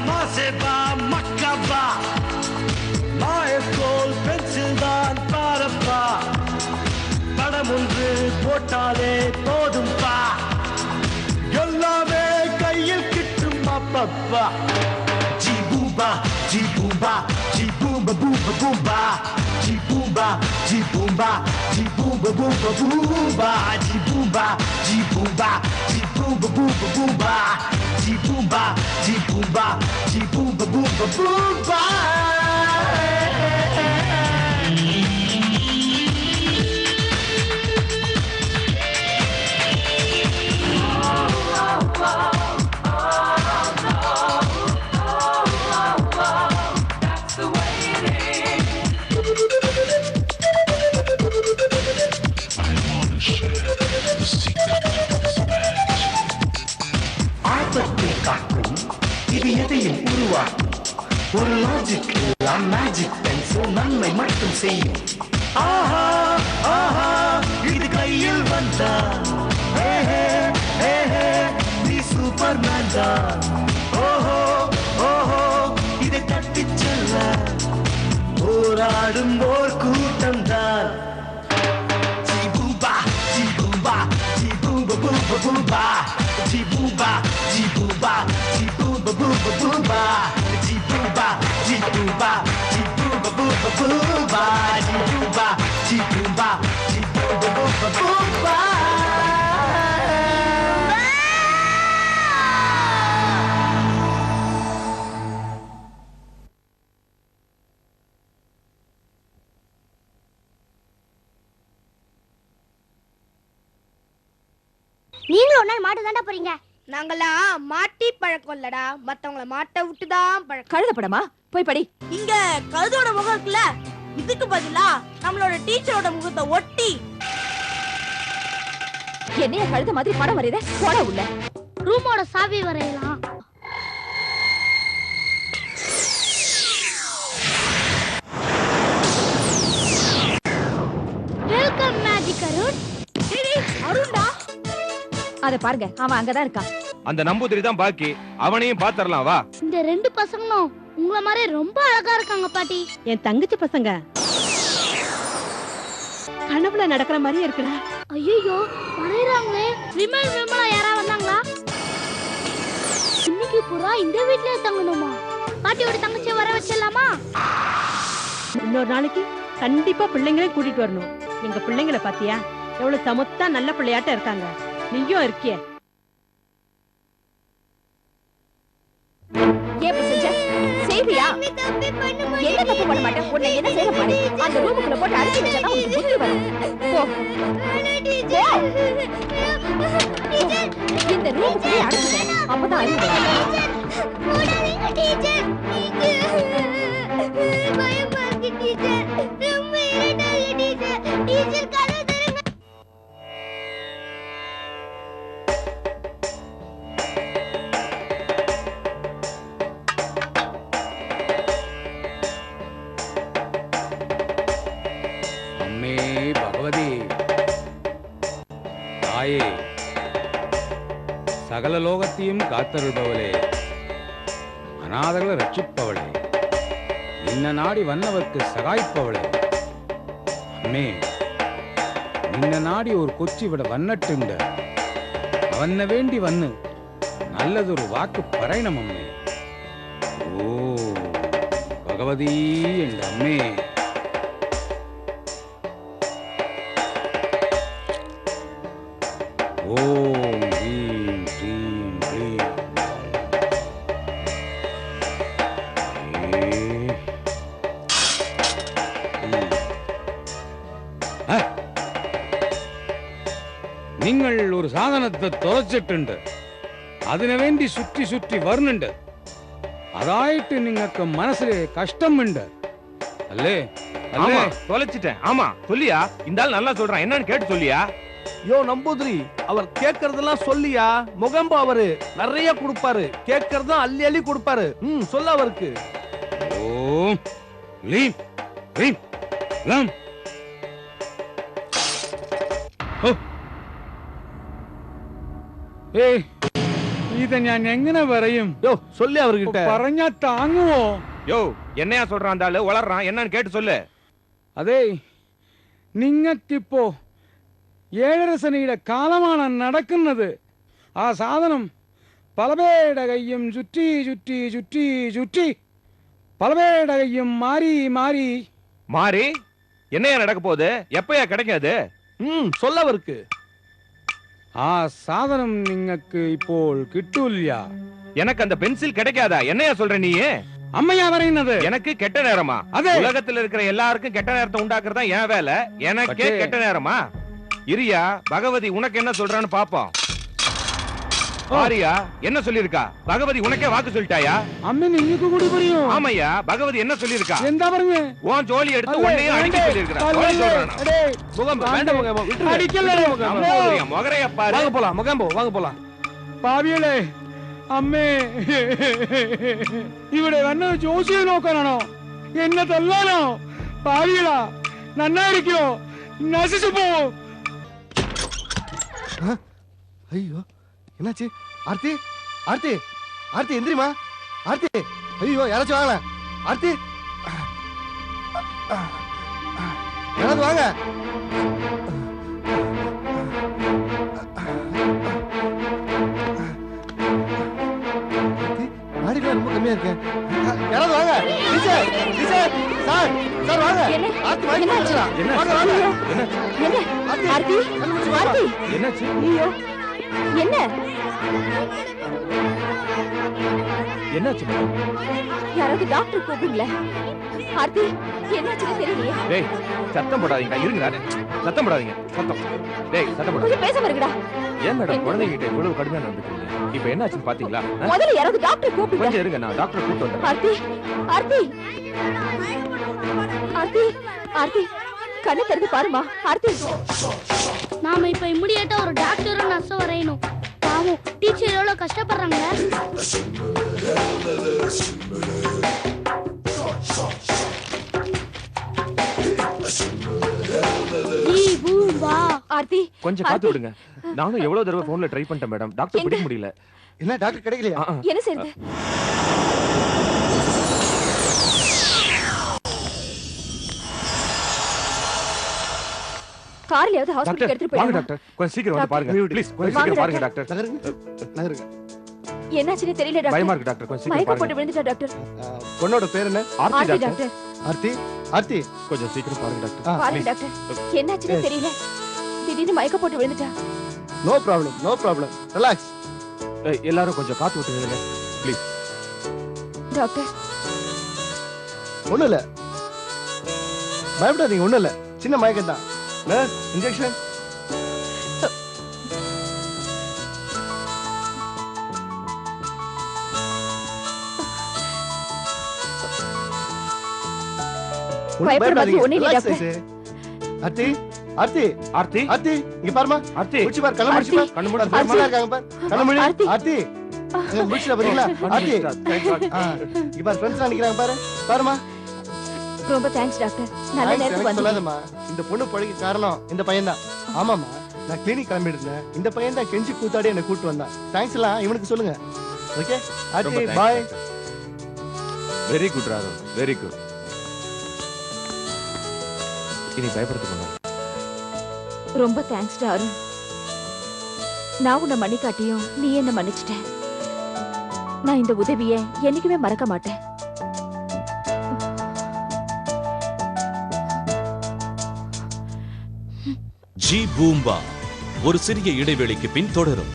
மாசேபா மக்கபா மாயக்கோல் pencil தான் பாரப்பா படம் ஒன்று போட்டாலே போதும்பா எல்லாமே கையில் கிட்டும் அப்பப்பா ஜிபூபா ஜிபூபா ஜிபூபா பூபா பூபா ஜிபூபா ஜிபூபா ஜிபூபா பூபா பூபா ஜிபூபா ஜிபூபா ஜிபூபா பூபா பூபா ஜிபூபா ஜிபூபா ஜிபூபா பூபா பூபா இது எதையும் உருவாக்கும் ஒரு லாஜிக் எல்லாம் மேஜிக் பென்சில் நன்மை மட்டும் செய்யும் ஆஹா ஆஹா இது கையில் வந்தா நீ சூப்பர் மேன் தான் ஓஹோ ஓஹோ இதை தட்டி செல்ல போராடும் ஓர் கூட்டம் தான் ஜிபூபா ஜிபூபா ஜிபூபா பூபா பூபா ஜிபூபா ஜிபூபா ஜிபூபா பூபா பூபா ஜிபூபா ஜிபூபா ஜிபூபா பூபா பூபா ஜிபூபா ஜிபூபா ஜிபூபா பூபா பூபா நீங்களும் ஒரு நாள் மாட்டு தாண்டா போறீங்க. நாங்கெல்லாம் மாட்டி பழக்கம் இல்லடா, மத்தவங்கள மாட்ட விட்டுதான் பழக்கம். கழுத படமா? போய் படி. இங்க கழுதோட முகம் இருக்குல்ல, இதுக்கு பதிலா நம்மளோட டீச்சரோட முகத்தை ஒட்டி என்னைய கழுத மாதிரி படம் வரையற போட உள்ள. ரூமோட சாவி வரையலாம். Welcome magic Arun. அருண்டா, அத பாருங்க, அவன் அங்கதான் இருக்கான். அந்த நம்பூதிரி தான் பாக்கி, அவனையும் பாத்துறலாம் வா. இந்த ரெண்டு பசங்களும் உங்கள மாதிரி ரொம்ப அழகா இருக்காங்க பாட்டி. என் தங்கச்சி பசங்க கனவுல நடக்கிற மாதிரியே இருக்குடா. ஐயோ வரையறாங்களே. விமலா யாரா வந்தாங்களா? இன்னைக்கு பூரா இந்த வீட்லயே தங்கணுமா? பாட்டியோட தங்கச்சியை வர வச்சிடலாமா? இன்னொரு நாளைக்கு கண்டிப்பா பிள்ளைங்களையும் கூட்டிட்டு வரணும். எங்க பிள்ளைங்களை பாத்தியா எவ்வளவு சமத்தா நல்ல பிள்ளையாட்ட இருக்காங்க. நீயும் இருக்கிய. ஏன் செஞ்ச? செய்வியா? என்ன தப்பு பண்ண மாட்டேன். உன்னை என்ன செய்ய பாரு. அந்த ரூமுக்குள்ள போட்டு அடைச்சு வச்சா உனக்கு புத்தி வரும். போ. இந்த ரூமுக்குள்ளே அடைச்சு வை. அப்பதான் அறிவு வரும். போடாதீங்க டீச்சர். பயமா இருக்கு டீச்சர். ரொம்ப இருட்டாக டீச்சர். டீச்சர் கதவு தருங்க. அம்மே பகவதி தாயே, சகல லோகத்தையும் காத்தருள்பவளே, அநாதர்களை ரட்சிப்பவளே, நின்ன நாடி வந்தவர்க்கு சகாய்ப்பவளே, அம்மே நின்ன நாடி ஒரு கொச்சி விட வන්නட்டுண்ட அவன்ன வேண்டி வன்னு நல்லதொரு வாக்கு பறையணம் அம்மே. ஓ பகவதி என்ற அம்மே. ஓம் ஹ்ரீம் ஹ்ரீம் ஹ்ரீம். நீங்கள் ஒரு சாதனத்தை தொலைச்சிட்டு അതിനു വേണ്ടി சுற்றி சுற்றி வருணுண்டு. அதாயிட்டு നിങ്ങൾക്ക് മനസ്സിലെ கஷ்டம்ண்டு அல்லே? ஆமா தொலைச்சிட்டேன். ஆமா சொல்லியா? இந்த ஆள் நல்லா சொல்றான், என்னன்னு கேட்டு சொல்லியா? யோ நம்பூதிரி, அவர் கேட்கறதெல்லாம் சொல்லியா? முகம்பு அவரு நிறைய கொடுப்பாரு, கேட்கறதும் அள்ளி அள்ளி கொடுப்பாரு. சொல்ல அவருக்கு. ஓம் லீம் ரீம் லம். ஏய் இத ഞാൻ എങ്ങനെ പറയും? யோ சொல்லி அவர்கிட்ட. പറഞ്ഞാ താങ്ങുവോ? யோ என்னையா சொல்றான் அந்த ஆளு வளர்றான் என்னன்னு கேட்டு சொல்லு. അതെ നിങ്ങൾക്കിപ്പോ ഏഴരശനിയുടെ കാലമാണ് നടക്കുന്നത്. ആ സാധനം പലപേരുടെ കയ്യും ചുറ്റി ചുറ്റി ചുറ്റി ചുറ്റി പലപേരുടെ കയ്യും മാറി മാറി மாறி என்னையா நடக்க போகுது? எப்பயா கிடைக்காது? சொல்ல அவருக்கு. ആ സാധനം നിങ്ങൾക്ക് ഇപ്പോൾ കിട്ടൂല. எனக்கு அந்த பென்சில் கிடைக்காதா? என்னையா சொல்ற நீ? അമ്മയാ പറയുന്നത്. எனக்கு கெட்ட நேரமா? அதே. உலகத்துல இருக்கிற எல்லாருக்கும் கெட்ட நேரத்தை உண்டாக்குறதா என் வேலை. எனக்கே பட்டே. கெட்ட நேரமா? இரியா பகவதி உனக்கு என்ன சொல்றான்னு பாப்போம். ஆரியா என்ன சொல்லிருக்கா? பகவதி உனக்கே வாக்கு சொல்லிட்டாயா? അമ്മ നിങ്ങൾക്ക് കൂടി പറയോ? ஆமையா பகவதி என்ன சொல்லிருக்கா? എന്താ പറഞ്ഞേ? உன் ஜோலி எடுத்து உன்னையும் அடிக்க சொல்லிருக்கா. ஜோலி சொல்றானா? முகம்பு வேண்டாம் முகம்பு விட்டுரு. അടിക്കല്ലേ? முகரைய பாரு. வாங்க போலாம் முகம்பு வாங்க போலாம். പാവികളെ അമ്മേ ഇവിടെ വന്നത് ജോസിയെ നോക്കാനാണോ? എന്നെ തല്ലാനോ? പാവികളാ നന്നായിരിക്കോ? നശിച്ചു പോവും. ஐயோ என்னாச்சு? ஆர்த்தி ஆர்த்தி ஆர்த்தி எந்திரிமா. ஆர்த்தி ஐயோ யாராச்சும் வாங்கல. ஆர்த்தி யாராவது வாங்க. ஆர்த்தி ரொம்ப கம்மியா இருக்கு. யாராவது வாங்க. டீச்சர் டீச்சர் சார் சார் வாங்க. ஆர்த்தி வாங்கி போச்சுடா. வாங்க வாங்க. என்ன ஆர்த்தி? ஆர்த்தி என்னாச்சு? ஐயோ என்ன என்னாச்சு மேடம்? யாராவது டாக்டர் கூப்பிடுங்களே. ஆர்த்தி என்னாச்சுன்னு தெரியலையே. டேய் சத்தம் போடாதீங்க. இருங்கடா. சத்தம் போடாதீங்க. சத்தம். டேய் சத்தம் போடாதீங்க. கொஞ்சம் பேசாம இருக்குடா. ஏன் மேடம் குழந்தைங்க கிட்ட இவ்வளவு கடுமையா நடந்துக்கிறீங்க? இப்போ என்னாச்சுன்னு பாத்தீங்களா? முதல்ல யாராவது டாக்டர் கூப்பிடுங்க. கொஞ்சம் இருங்க நான் டாக்டர் கூப்பிட்டு வந்துறேன். ஆர்த்தி ஆர்த்தி ஆர்த்தி ஆர்த்தி கண்ணை திறந்து பாருமா. ஆர்த்தி நாம இப்ப இமிடியேட்டா ஒரு டாக்டரும் நர்ஸும் வரையணும். பாவம் டீச்சர் எவ்வளவு கஷ்டப்படுறாங்க. ஆர்த்தி கொஞ்சம் காத்து விடுங்க. நானும் எவ்வளவு தடவை போன்ல ட்ரை பண்ணிட்டேன் மேடம். டாக்டர் பிடிக்க முடியல. என்ன டாக்டர் கிடைக்கலையா? என்ன செய்யுது? கார்லயாவது ஹாஸ்பிடல் எடுத்துட்டு வாங்க போய். டாக்டர். கொஞ்சம் சீக்கிரம் வந்து பாருங்க. ப்ளீஸ் கொஞ்சம் சீக்கிரம் பாருங்க டாக்டர். நகருங்க. என்னாச்சுன்னு தெரியல டாக்டர். பயமா இருக்கு டாக்டர். கொஞ்சம் சீக்கிரம் மயக்கம் பாருங்க. போட்டு விழுந்துட்டா டாக்டர். பொண்ணோட பேர் என்ன? ஆர்த்தி ஆர்த்தி டாக்டர். டாக்டர். ஆர்த்தி ஆர்த்தி கொஞ்சம் சீக்கிரம் பாருங்க டாக்டர். பாருங்க டாக்டர். என்னாச்சுன்னு தெரியல. திடீர்னு மயக்கம் போட்டு விழுந்துட்டா. No problem no problem relax. எல்லாரும் கொஞ்சம் காத்து விட்டுருங்க ப்ளீஸ். டாக்டர் ஒண்ணும் இல்ல பயப்படாதீங்க. ஒண்ணும் இல்ல சின்ன மயக்கம் தான். Nurse injection. பயப்பட மாதிரி ஒண்ணே இல்ல டாக்டர். ஆர்த்தி ஆர்த்தி ஆர்த்தி ஆர்த்தி இங்க பாருமா. ஆர்த்தி முடிச்சு பாரு. கண்ண முடிச்சு பாரு. கண்ணு மூடி அம்மா இருக்காங்க பாரு. கண்ண மூடி. ஆர்த்தி. ஆர்த்தி முடிச்சுடா பாத்தீங்களா? ஆர்த்தி இங்க பாரு ஃப்ரெண்ட்ஸ் நிக்கிறாங்க பாரு. பாருமா. ரொம்ப தேங்க்ஸ் டாக்டர். நல்ல நேரத்துக்கு வந்து. சொல்லாதம்மா. இந்த பொண்ணு பழகி காரணம் இந்த பையன் தான். ஆமாமா நான் கிளினிக் கிளம்பிட்டு இருந்தேன். இந்த பையன் தான் கெஞ்சி கூத்தாடி என்ன கூட்டு வந்தான். தேங்க்ஸ் எல்லாம் இவனுக்கு சொல்லுங்க. Okay Aarthi bye. Very good Raghav. Very good. இனி பயப்படுத்துங்க. ரொம்ப தேங்க்ஸ் டாரு. நான் உன்னை மன்னிக்காட்டியும் நீ என்ன மன்னிச்சிட்ட. நான் இந்த உதவியை என்னைக்குமே மறக்க மாட்டேன். ஜி பூம்பா ஒரு சிறிய இடைவெளிக்கு பின் தொடரும்.